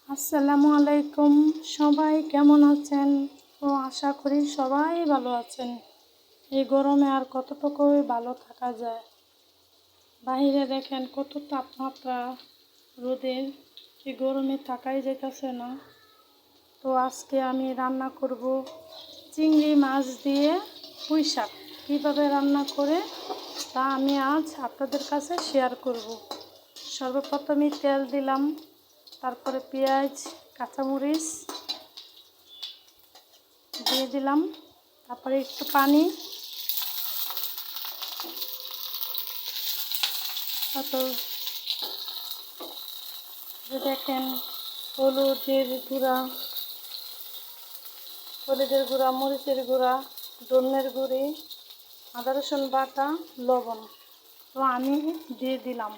আসসালামু আলাইকুম। সবাই কেমন আছেন? আশা করি সবাই ভালো আছেন। এই গরমে আর কতটুকু ভালো থাকা যায়। বাইরে দেখেন কত তাপমাত্রা, রোদের, এই গরমে থাকাই যাইতেছে না। তো আজকে আমি রান্না করব চিংড়ি মাছ দিয়ে পুঁই শাক। কীভাবে রান্না করে তা আমি আজ আপনাদের কাছে শেয়ার করব। সর্বপ্রথমে তেল দিলাম, তারপরে পেঁয়াজ, কাঁচামরিচ দিয়ে দিলাম, তারপরে একটু পানি, তারপর দেখেন হলুদের গুঁড়া, মরিচের গুঁড়া, ধনের গুঁড়ি, আদা রসুন বাটা, লবণ। তো আমি দিয়ে দিলাম।